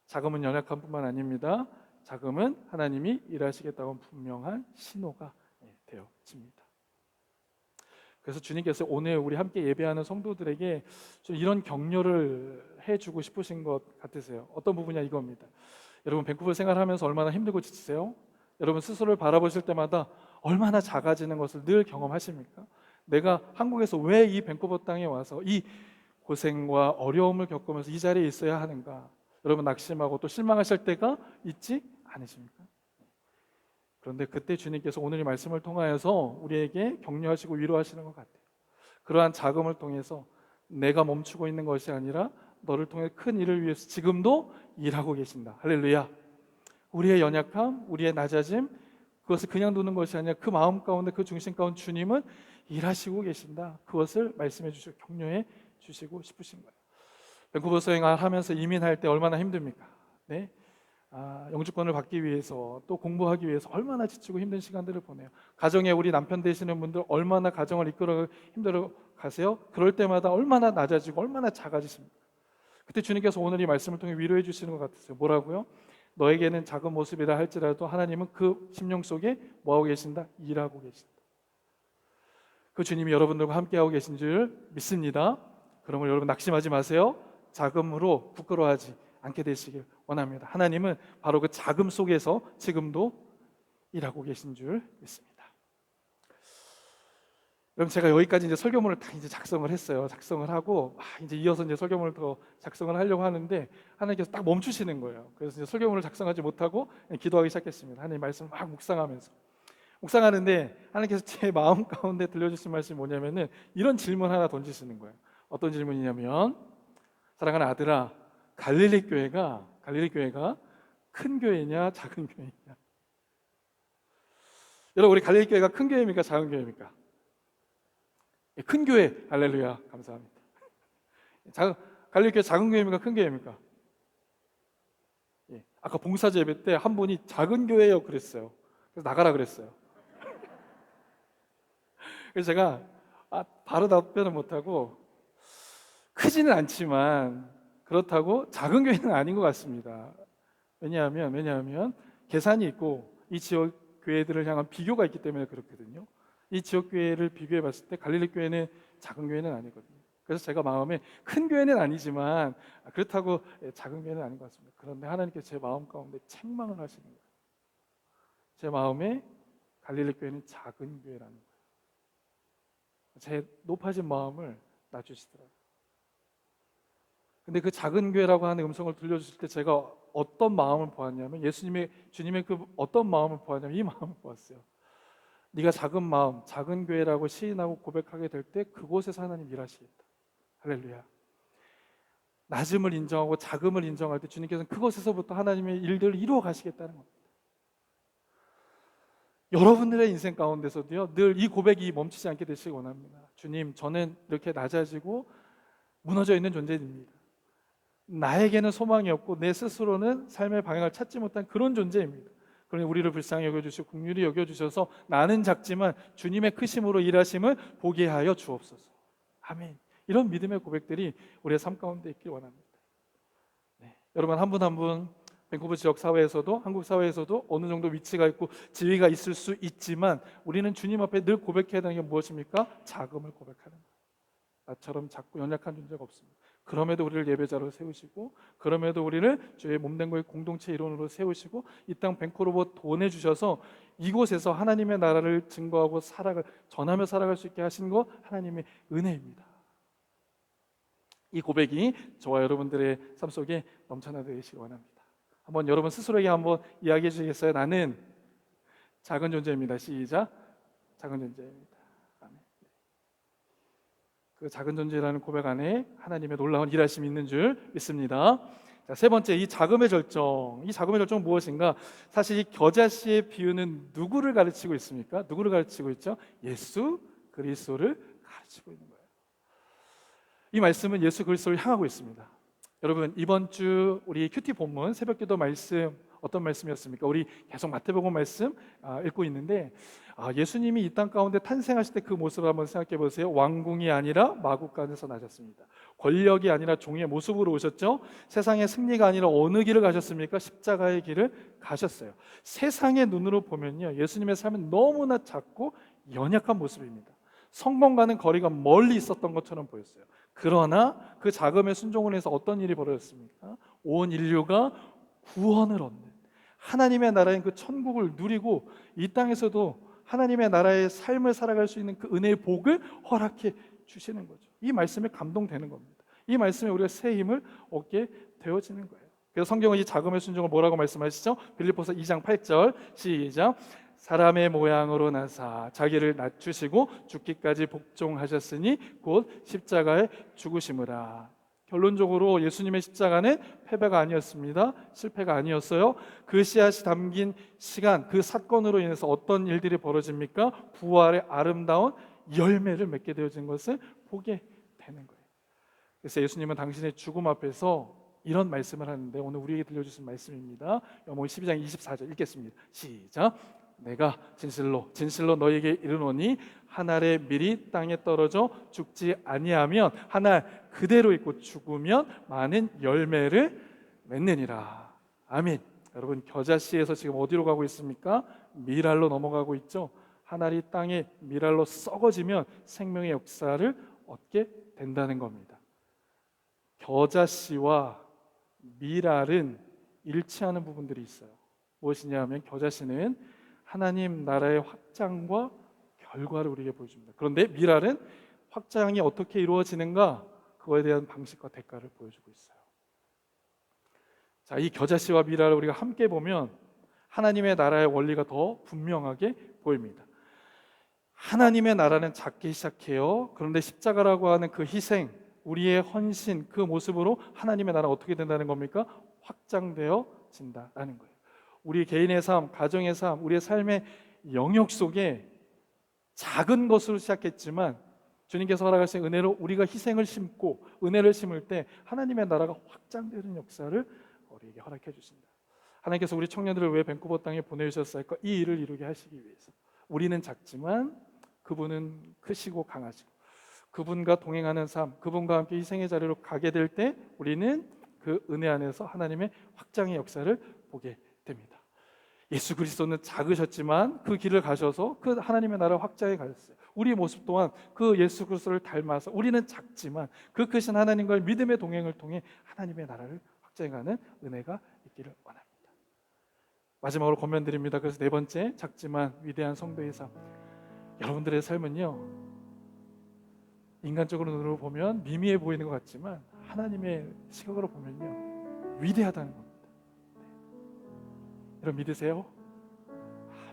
자금은 연약한 뿐만 아닙니다. 자금은 하나님이 일하시겠다고 분명한 신호가 되어집니다. 그래서 주님께서 오늘 우리 함께 예배하는 성도들에게 좀 이런 격려를 해주고 싶으신 것 같으세요. 어떤 부분이냐 이겁니다. 여러분, 밴쿠버 생활하면서 얼마나 힘들고 지치세요? 여러분, 스스로를 바라보실 때마다 얼마나 작아지는 것을 늘 경험하십니까? 내가 한국에서 왜 이 밴쿠버 땅에 와서 이 고생과 어려움을 겪으면서 이 자리에 있어야 하는가? 여러분, 낙심하고 또 실망하실 때가 있지 않으십니까? 그런데 그때 주님께서 오늘 이 말씀을 통하여서 우리에게 격려하시고 위로하시는 것 같아요. 그러한 자금을 통해서 내가 멈추고 있는 것이 아니라 너를 통해 큰 일을 위해서 지금도 일하고 계신다. 할렐루야. 우리의 연약함, 우리의 낮아짐, 그것을 그냥 두는 것이 아니라 그 마음 가운데 그 중심 가운데 주님은 일하시고 계신다. 그것을 말씀해 주시고 격려해 주시고 싶으신 거예요. 밴쿠버 수행을 하면서 이민할 때 얼마나 힘듭니까? 네? 영주권을 받기 위해서 또 공부하기 위해서 얼마나 지치고 힘든 시간들을 보내요. 가정에 우리 남편 되시는 분들 얼마나 가정을 이끌어 힘들어 가세요? 그럴 때마다 얼마나 낮아지고 얼마나 작아지십니까? 그때 주님께서 오늘 이 말씀을 통해 위로해 주시는 것 같았어요. 뭐라고요? 너에게는 작은 모습이라 할지라도 하나님은 그 심령 속에 뭐하고 계신다? 일하고 계신다. 그 주님이 여러분들과 함께하고 계신 줄 믿습니다. 그러면 여러분 낙심하지 마세요. 작음으로 부끄러워하지 않게 되시길 원합니다. 하나님은 바로 그 작음 속에서 지금도 일하고 계신 줄 믿습니다. 여러분 제가 여기까지 이제 설교문을 다 이제 작성을 했어요. 작성을 하고 이제 이어서 이제 설교문을 더 작성을 하려고 하는데 하나님께서 딱 멈추시는 거예요. 그래서 이제 설교문을 작성하지 못하고 기도하기 시작했습니다. 하나님 말씀을 막 묵상하는데 하나님께서 제 마음 가운데 들려주신 말씀이 뭐냐면은 이런 질문 하나 던지시는 거예요. 어떤 질문이냐면 사랑하는 아들아, 갈릴리 교회가 큰 교회냐 작은 교회냐? 여러분 우리 갈릴리 교회가 큰 교회입니까 작은 교회입니까? 큰 교회. 할렐루야. 감사합니다. 갈릴리 교회 작은 교회입니까 큰 교회입니까? 아까 봉사제 예배 때 한 분이 작은 교회요 그랬어요. 그래서 나가라 그랬어요. 그래서 제가 바로 답변을 못하고 크지는 않지만 그렇다고 작은 교회는 아닌 것 같습니다. 왜냐하면 계산이 있고 이 지역 교회들을 향한 비교가 있기 때문에 그렇거든요. 이 지역 교회를 비교해 봤을 때 갈릴리 교회는 작은 교회는 아니거든요. 그래서 제가 마음에 큰 교회는 아니지만 그렇다고 작은 교회는 아닌 것 같습니다. 그런데 하나님께서 제 마음 가운데 책망을 하시는 거예요. 제 마음에 갈릴리 교회는 작은 교회라는 거예요. 제 높아진 마음을 낮추시더라고요. 근데 그 작은 교회라고 하는 음성을 들려주실 때 제가 어떤 마음을 보았냐면 주님의 그 어떤 마음을 보았냐면 이 마음을 보았어요. 네가 작은 마음, 작은 교회라고 시인하고 고백하게 될 때 그곳에서 하나님 일하시겠다. 할렐루야. 낮음을 인정하고 작음을 인정할 때 주님께서는 그곳에서부터 하나님의 일들을 이루어 가시겠다는 겁니다. 여러분들의 인생 가운데서도요 늘 이 고백이 멈추지 않게 되시기 원합니다. 주님, 저는 이렇게 낮아지고 무너져 있는 존재입니다. 나에게는 소망이 없고 내 스스로는 삶의 방향을 찾지 못한 그런 존재입니다. 그러니 우리를 불쌍히 여겨주시고 긍휼히 여겨주셔서 나는 작지만 주님의 크심으로 일하심을 보게 하여 주옵소서. 아멘. 이런 믿음의 고백들이 우리의 삶 가운데 있길 원합니다. 여러분 한 분 한 분 밴쿠버 지역 사회에서도 한국 사회에서도 어느 정도 위치가 있고 지위가 있을 수 있지만 우리는 주님 앞에 늘 고백해야 되는 게 무엇입니까? 작음을 고백하는 거예요. 나처럼 작고 연약한 존재가 없습니다. 그럼에도 우리를 예배자로 세우시고 그럼에도 우리를 주의 몸된 거의 공동체 일원으로 세우시고 이 땅 밴쿠버로 보내주셔서 이곳에서 하나님의 나라를 증거하고 전하며 살아갈 수 있게 하신 거 하나님의 은혜입니다. 이 고백이 저와 여러분들의 삶 속에 넘쳐나되시기 원합니다. 한번 여러분 스스로에게 한번 이야기해 주시겠어요? 나는 작은 존재입니다. 시작. 작은 존재입니다. 아멘. 그 작은 존재라는 고백 안에 하나님의 놀라운 일하심이 있는 줄 믿습니다. 자, 세 번째, 이 자금의 절정. 이 자금의 절정은 무엇인가? 사실 이 겨자씨의 비유는 누구를 가르치고 있습니까? 누구를 가르치고 있죠? 예수 그리스도를 가르치고 있는 거예요. 이 말씀은 예수 그리스도를 향하고 있습니다. 여러분 이번 주 우리 큐티 본문 새벽기도 말씀 어떤 말씀이었습니까? 우리 계속 마태복음 말씀 읽고 있는데 예수님이 이 땅 가운데 탄생하실 때 그 모습을 한번 생각해 보세요. 왕궁이 아니라 마구간에서 나셨습니다. 권력이 아니라 종의 모습으로 오셨죠. 세상의 승리가 아니라 어느 길을 가셨습니까? 십자가의 길을 가셨어요. 세상의 눈으로 보면요 예수님의 삶은 너무나 작고 연약한 모습입니다. 성공과는 거리가 멀리 있었던 것처럼 보였어요. 그러나 그 자금의 순종을 해서 어떤 일이 벌어졌습니까? 온 인류가 구원을 얻는 하나님의 나라인 그 천국을 누리고 이 땅에서도 하나님의 나라의 삶을 살아갈 수 있는 그 은혜의 복을 허락해 주시는 거죠. 이 말씀에 감동되는 겁니다. 이 말씀에 우리가 새 힘을 얻게 되어지는 거예요. 그래서 성경은 이 자금의 순종을 뭐라고 말씀하시죠? 빌립보서 2장 8절 시작. 사람의 모양으로 나사 자기를 낮추시고 죽기까지 복종하셨으니 곧 십자가에 죽으심이라. 결론적으로 예수님의 십자가는 패배가 아니었습니다. 실패가 아니었어요. 그 씨앗이 담긴 시간, 그 사건으로 인해서 어떤 일들이 벌어집니까? 부활의 아름다운 열매를 맺게 되어진 것을 보게 되는 거예요. 그래서 예수님은 당신의 죽음 앞에서 이런 말씀을 하는데 오늘 우리에게 들려주신 말씀입니다. 요한복음 12장 24절 읽겠습니다. 시작. 내가 진실로 너희에게 이르노니 한 알의 밀이 땅에 떨어져 죽지 아니하면 한 알 그대로 있고 죽으면 많은 열매를 맺느니라. 아멘. 여러분, 겨자씨에서 지금 어디로 가고 있습니까? 밀알로 넘어가고 있죠. 한 알이 땅에 밀알로 썩어지면 생명의 역사를 얻게 된다는 겁니다. 겨자씨와 밀알은 일치하는 부분들이 있어요. 무엇이냐 하면 겨자씨는 하나님 나라의 확장과 결과를 우리에게 보여줍니다. 그런데 밀알은 확장이 어떻게 이루어지는가? 그거에 대한 방식과 대가를 보여주고 있어요. 자, 이 겨자씨와 밀알을 우리가 함께 보면 하나님의 나라의 원리가 더 분명하게 보입니다. 하나님의 나라는 작게 시작해요. 그런데 십자가라고 하는 그 희생, 우리의 헌신, 그 모습으로 하나님의 나라가 어떻게 된다는 겁니까? 확장되어진다라는 거예요. 우리 개인의 삶, 가정의 삶, 우리의 삶의 영역 속에 작은 것으로 시작했지만 주님께서 허락하신 은혜로 우리가 희생을 심고 은혜를 심을 때 하나님의 나라가 확장되는 역사를 우리에게 허락해 주신다. 하나님께서 우리 청년들을 왜 밴쿠버 땅에 보내주셨을까? 이 일을 이루게 하시기 위해서. 우리는 작지만 그분은 크시고 강하시고 그분과 동행하는 삶, 그분과 함께 희생의 자리로 가게 될 때 우리는 그 은혜 안에서 하나님의 확장의 역사를 보게 됩니다. 예수 그리스도는 작으셨지만 그 길을 가셔서 그 하나님의 나라 확장에 가셨어요. 우리 모습 또한 그 예수 그리스도를 닮아서 우리는 작지만 그 크신 하나님과의 믿음의 동행을 통해 하나님의 나라를 확장해가는 은혜가 있기를 원합니다. 마지막으로 권면드립니다. 그래서 네 번째, 작지만 위대한 성도의 삶. 여러분들의 삶은요, 인간적으로 눈으로 보면 미미해 보이는 것 같지만 하나님의 시각으로 보면요 위대하다는 겁니다. 여러분 믿으세요?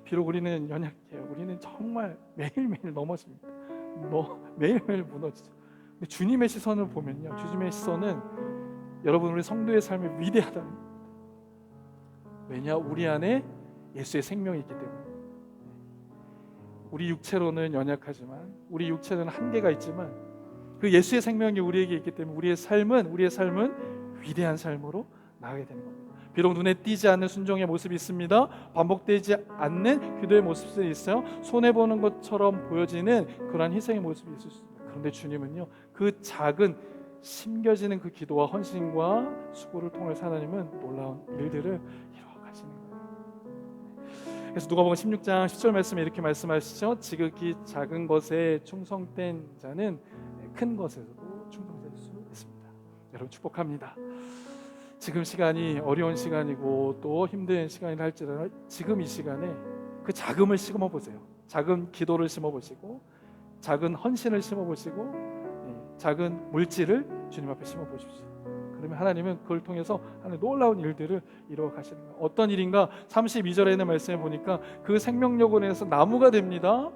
비록 우리는 연약해요. 우리는 정말 매일매일 넘어집니다. 매일매일 무너지죠. 근데 주님의 시선을 보면요, 주님의 시선은 여러분 우리 성도의 삶이 위대하다는 겁니다. 왜냐? 우리 안에 예수의 생명이 있기 때문에. 우리 육체로는 연약하지만 우리 육체는 한계가 있지만 그 예수의 생명이 우리에게 있기 때문에 우리의 삶은 위대한 삶으로 나가게 되는 겁니다. 비록 눈에 띄지 않는 순종의 모습이 있습니다. 반복되지 않는 기도의 모습이 있어요. 손해보는 것처럼 보여지는 그러한 희생의 모습이 있을 수 있습니다. 그런데 주님은요, 그 작은 심겨지는 그 기도와 헌신과 수고를 통해서 하나님은 놀라운 일들을 이루어가시는 거예요. 그래서 누가복음 16장 10절 말씀에 이렇게 말씀하시죠. 지극히 작은 것에 충성된 자는 큰 것에서도 충성될 수 있습니다. 여러분 축복합니다. 지금 시간이 어려운 시간이고 또 힘든 시간이라 할지라도 지금 이 시간에 그 작음을 심어 보세요. 작은 기도를 심어 보시고 작은 헌신을 심어 보시고 작은 물질을 주님 앞에 심어 보십시오. 그러면 하나님은 그걸 통해서 하나님 놀라운 일들을 이루어 가시는 거예요. 어떤 일인가? 32절에 있는 말씀에 보니까 그 생명력원에서 나무가 됩니다.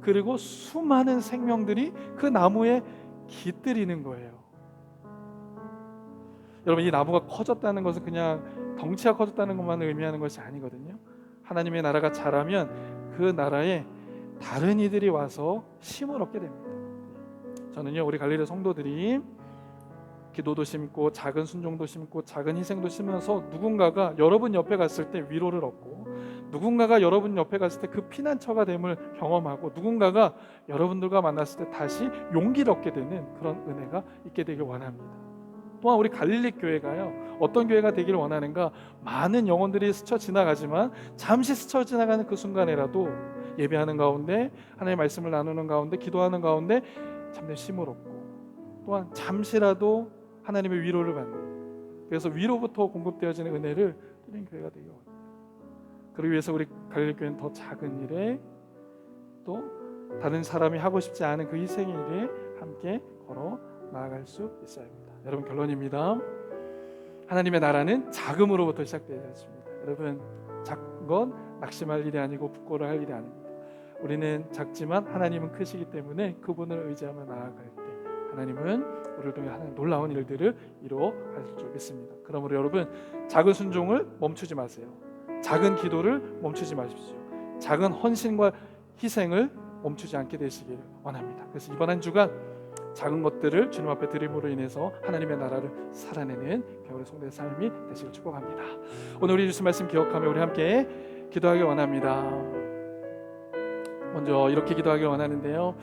그리고 수많은 생명들이 그 나무에 깃들이는 거예요. 여러분, 이 나무가 커졌다는 것은 그냥 덩치가 커졌다는 것만 의미하는 것이 아니거든요. 하나님의 나라가 자라면 그 나라에 다른 이들이 와서 힘을 얻게 됩니다. 저는요, 우리 갈릴리 성도들이 기도도 심고 작은 순종도 심고 작은 희생도 심으면서 누군가가 여러분 옆에 갔을 때 위로를 얻고 누군가가 여러분 옆에 갔을 때 그 피난처가 됨을 경험하고 누군가가 여러분들과 만났을 때 다시 용기를 얻게 되는 그런 은혜가 있게 되길 원합니다. 또한 우리 갈릴리 교회가요, 어떤 교회가 되기를 원하는가? 많은 영혼들이 스쳐 지나가지만 잠시 스쳐 지나가는 그 순간에라도 예배하는 가운데 하나님의 말씀을 나누는 가운데 기도하는 가운데 참된 쉼을 얻고 또한 잠시라도 하나님의 위로를 받는, 그래서 위로부터 공급되어지는 은혜를 누리는 교회가 되길 원합니다. 그러기 위해서 우리 갈릴리 교회는 더 작은 일에 또 다른 사람이 하고 싶지 않은 그 희생의 일에 함께 걸어 나아갈 수 있어야 합니다. 여러분 결론입니다. 하나님의 나라는 작음으로부터 시작되지 않습니다. 여러분, 작은 건 낙심할 일이 아니고 부끄러워할 일이 아닙니다. 우리는 작지만 하나님은 크시기 때문에 그분을 의지하며 나아갈 때 하나님은 우리를 통해 하나님 놀라운 일들을 이루어갈 줄 믿습니다. 그러므로 여러분, 작은 순종을 멈추지 마세요. 작은 기도를 멈추지 마십시오. 작은 헌신과 희생을 멈추지 않게 되시길 원합니다. 그래서 이번 한 주간 작은 것들을 주님 앞에 드림으로 인해서 하나님의 나라를 살아내는 겨울의 성도의 삶이 되시길 축복합니다. 오늘 우리 주신 말씀 기억하며 우리 함께 기도하길 원합니다. 먼저 이렇게 기도하길 원하는데요.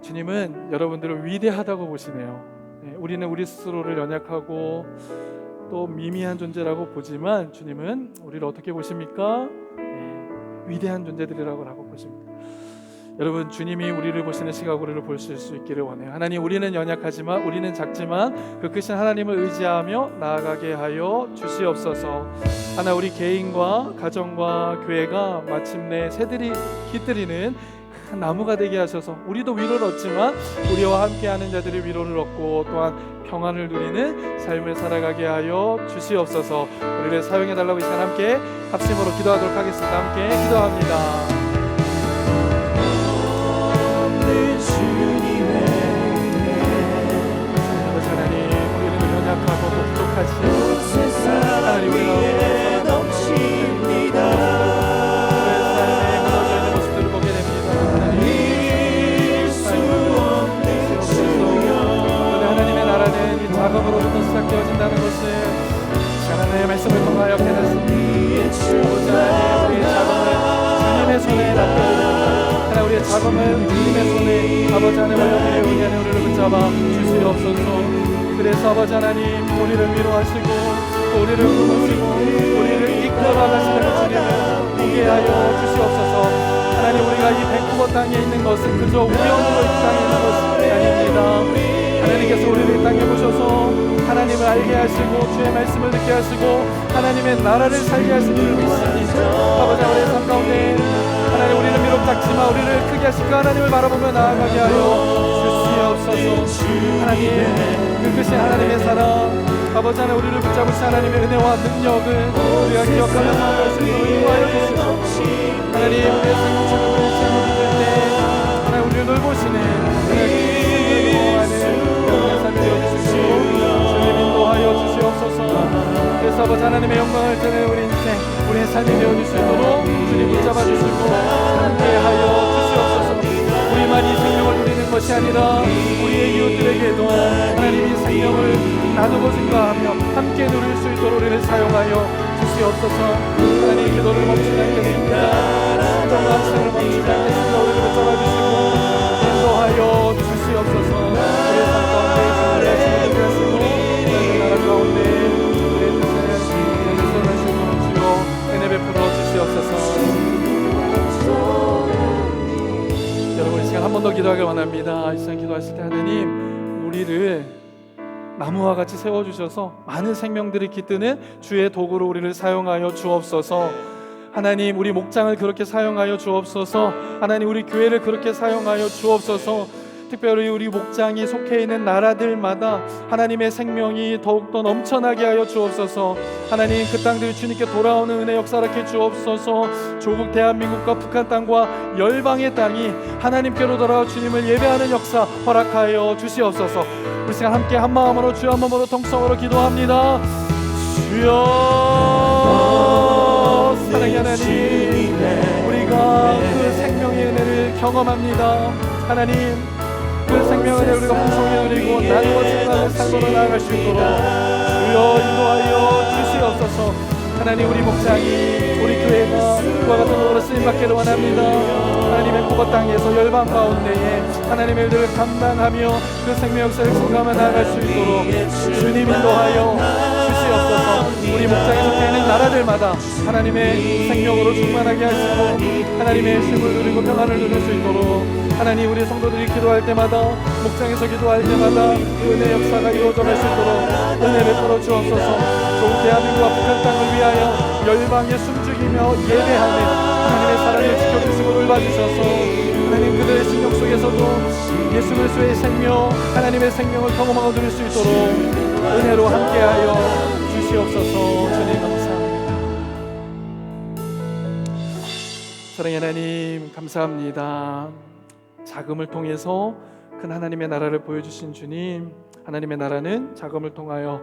주님은 여러분들을 위대하다고 보시네요. 우리는 우리 스스로를 연약하고 또 미미한 존재라고 보지만 주님은 우리를 어떻게 보십니까? 위대한 존재들이라고 보십니다. 여러분, 주님이 우리를 보시는 시각 우리를 보실 수 있기를 원해요. 하나님, 우리는 연약하지만, 우리는 작지만 그 크신 하나님을 의지하며 나아가게 하여 주시옵소서. 하나, 우리 개인과 가정과 교회가 마침내 새들이 깃들이는 나무가 되게 하셔서 우리도 위로를 얻지만 우리와 함께하는 자들이 위로를 얻고 또한 평안을 누리는 삶을 살아가게 하여 주시옵소서. 우리를 사용해달라고 이 시간 함께 합심으로 기도하도록 하겠습니다. 함께 기도합니다. 연약하고 부족하신 하나님, 우리가 넘칩니다. 우리의 삶에 무너져 있는 모습들을 보게 됩니다. 하나님의 나라는 이 작업으로부터 시작되어진다는 것을 하나님의 말씀을 통하여 깨닫습니다. 우리의 작업을 주님의 손에 맡겨드립니다. 하나님, 우리의 작업을 주님의 손에 아버지 하나님의 은혜의 은혜 안에 우리를 붙잡아 주시옵소서. 그래서 아버지 하나님, 우리를 위로하시고 우리를 부르시고 우리를 이끌어가시는 주님을 보게 하여 주시옵소서. 하나님, 우리가 이 밴쿠버 땅에 있는 것은 그저 우연으로 이 땅에 있는 것이 아닙니다. 하나님께서 우리를 이 땅에 보셔서 하나님을 알게 하시고 주의 말씀을 듣게 하시고 하나님의 나라를 살게 하시는 줄 믿습니다. 아버지, 우리의 삶 가운데 하나님, 우리는 비록 작지만 우리를 크게 하시고 하나님을 바라보며 나아가게 하여 주시옵소서. 하나님, 그 크신 하나님의 사랑, 아버지 하나님, 우리를 붙잡으신 하나님의 은혜와 능력을 우리가 기억하며 나아갈 수 있도록 인도하여 주시옵소서. 하나님, 우리의 생명책을 잘못될 때 하나님, 우리를 돌보시는 하나님 영원한 삶이 되어주시고 주님 인도하여 주시옵소서. 그래서 아버지 하나님의 영광을 전해 우리 인생, 우리의 삶이 되어줄 수 있도록 주님 붙잡아 주시고 함께하여 주시옵소서. 우리만 이 생명을 누리는 것이 아니라 우리의 이웃들에게도 하나님이 생명을 나누고 증가하며 함께 누릴 수 있도록 우리를 사용하여 주시옵소서. 하나님, 기도를 멈추지 않겠습니다. 기도와 학생을 멈추지 않겠습니다. 우리를 붙잡아 주시고 인도하여 주시옵소서. 우리의 삶 가운데 주님의 말씀을 듣게 하시고 우리의 나라 가운데 우리의 뜻을 선하시고 주여 은혜 베풀어 주시옵소서. 여러분, 이 시간 한 번 더 기도하길 원합니다. 이 시간 기도하실 때 하나님, 우리를 나무와 같이 세워주셔서 많은 생명들이 깃드는 주의 도구로 우리를 사용하여 주옵소서. 하나님, 우리 목장을 그렇게 사용하여 주옵소서. 하나님, 우리 교회를 그렇게 사용하여 주옵소서. 특별히 우리 목장이 속해 있는 나라들마다 하나님의 생명이 더욱더 넘쳐나게 하여 주옵소서. 하나님, 그 땅들이 주님께 돌아오는 은혜 역사하게 주옵소서. 조국 대한민국과 북한 땅과 열방의 땅이 하나님께로 돌아와 주님을 예배하는 역사 허락하여 주시옵소서. 우리 시간 함께 한 마음으로 주여 한 마음으로 통성으로 기도합니다. 주여, 사랑의 하나님, 우리가 그 생명의 은혜를 경험합니다. 하나님, 그 생명의 은혜를 우리가 풍성히 누리고 나누어 증거하는 삶으로 나아갈 수 있도록 주여 인도하여 주시옵소서. 하나님, 우리 목장이, 우리 교회가 그와 같은 도구로 쓰임받기를 원합니다. 하나님의 밴쿠버 땅에서 열방 가운데에 하나님의 일들을 감당하며 그 생명 역사를 증거하며 나아갈 수 있도록 주님 인도하여 주시옵소서. 우리 목장에 속해 있는 나라들마다 하나님의 생명으로 충만하게 하시고 하나님의 쉼을 누리고 평안을 누릴 수 있도록 하나님, 우리 성도들이 기도할 때마다, 목장에서 기도할 때마다 은혜 역사가 이루어져갈 수 있도록 은혜 베풀어 주옵소서. 조국 대한민국과 북한 땅을 위하여 열방에 숨죽이며 예배하는 하나님의 사랑을 지켜주시고 돌봐주셔서 하나님, 그들의 심령 속에서도 예수 그리스도의 생명, 하나님의 생명을 경험하고 누릴 수 있도록 은혜로 함께하여 주시옵소서. 주님 감사합니다. 사랑의 하나님 감사합니다. 자금을 통해서 큰 하나님의 나라를 보여주신 주님, 하나님의 나라는 자금을 통하여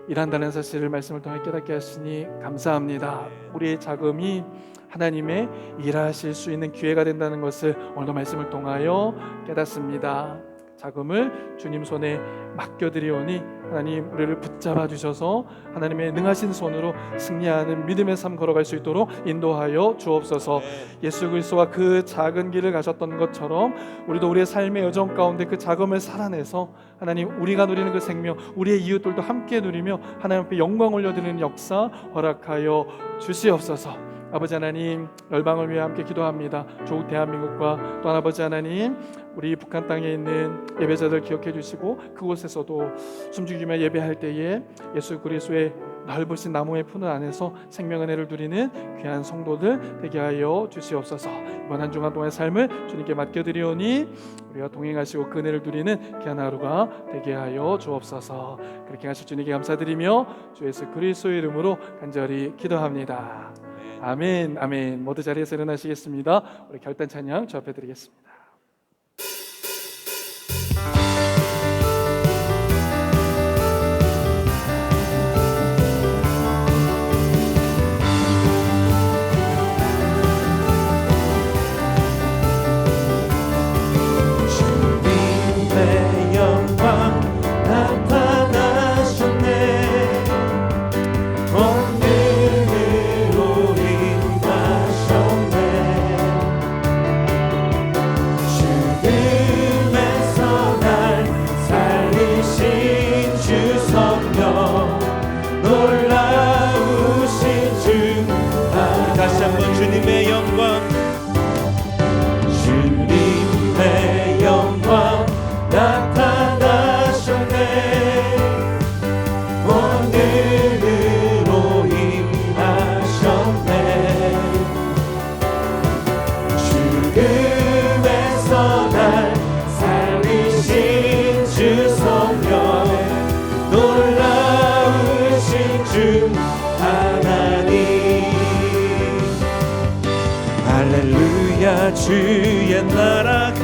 일한다는 사실을 말씀을 통해 깨닫게 하시니 감사합니다. 우리의 자금이 하나님의 일하실 수 있는 기회가 된다는 것을 오늘도 말씀을 통하여 깨닫습니다. 자금을 주님 손에 맡겨드리오니 하나님 우리를 붙잡아 주셔서 하나님의 능하신 손으로 승리하는 믿음의 삶 걸어갈 수 있도록 인도하여 주옵소서. 예수 그리스도와 그 작은 길을 가셨던 것처럼 우리도 우리의 삶의 여정 가운데 그 자금을 살아내서 하나님 우리가 누리는 그 생명, 우리의 이웃들도 함께 누리며 하나님 앞에 영광 올려드리는 역사 허락하여 주시옵소서. 아버지 하나님, 열방을 위해 함께 기도합니다. 조국 대한민국과 또 아버지 하나님, 우리 북한 땅에 있는 예배자들 기억해 주시고 그곳에서도 숨죽이며 예배할 때에 예수 그리스도의 넓으신 나무의 푸른 안에서 생명의 은혜를 누리는 귀한 성도들 되게 하여 주시옵소서. 이번 한 주간 동안의 삶을 주님께 맡겨드리오니 우리가 동행하시고 그 은혜를 누리는 귀한 하루가 되게 하여 주옵소서. 그렇게 하실 주님께 감사드리며 주 예수 그리스도의 이름으로 간절히 기도합니다. 아멘, 아멘. 모두 자리에서 일어나시겠습니다. 우리 결단 찬양 저 앞에 드리겠습니다. 주님의 영광 나타나셨네. 오늘으로 임하셨네. 죽음에서 날 살리신 주 성령, 놀라우신 주. 다시 한번 주님의 영광, 주님의 영광 나타나셨네. 오늘으로 임하셨네. 죽음에서 날 살리신 주 성령, 놀라우신 주 하나님. 할렐루야 주의 나라가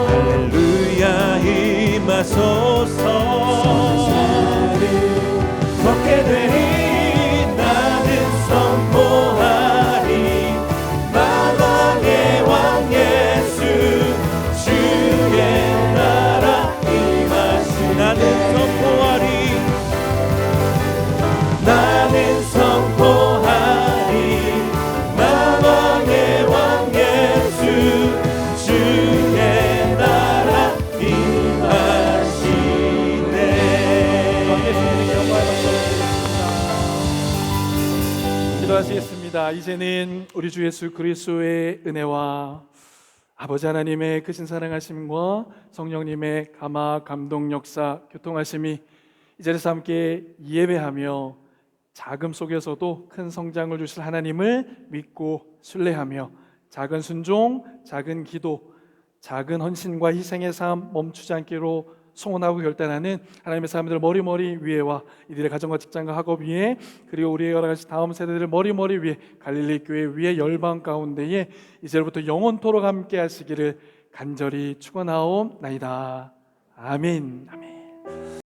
할렐루야 임하소서. 걷게 되니 나는 선포하리. 만왕의 왕 예수 주의 나라 임하시. 나는 선포하리. 나는 선포하리. 만왕의 왕 예수 주의 나라 임하시네. 기도하시겠습니다. 이제는 우리 주 예수 그리스도의 은혜와 아버지 하나님의 크신 사랑하심과 성령님의 감화 감동 역사 교통하심이 이 자리에서 함께 예배하며 자금 속에서도 큰 성장을 주실 하나님을 믿고 신뢰하며 작은 순종, 작은 기도, 작은 헌신과 희생의 삶 멈추지 않기로 소원하고 결단하는 하나님의 사람들 머리머리 위에와 이들의 가정과 직장과 학업 위에, 그리고 우리의 여러 가지 다음 세대들 머리머리 위에, 갈릴리 교회 위에, 열방 가운데에 이제부터 영원토록 함께 하시기를 간절히 축원하옵나이다. 아멘. 아멘.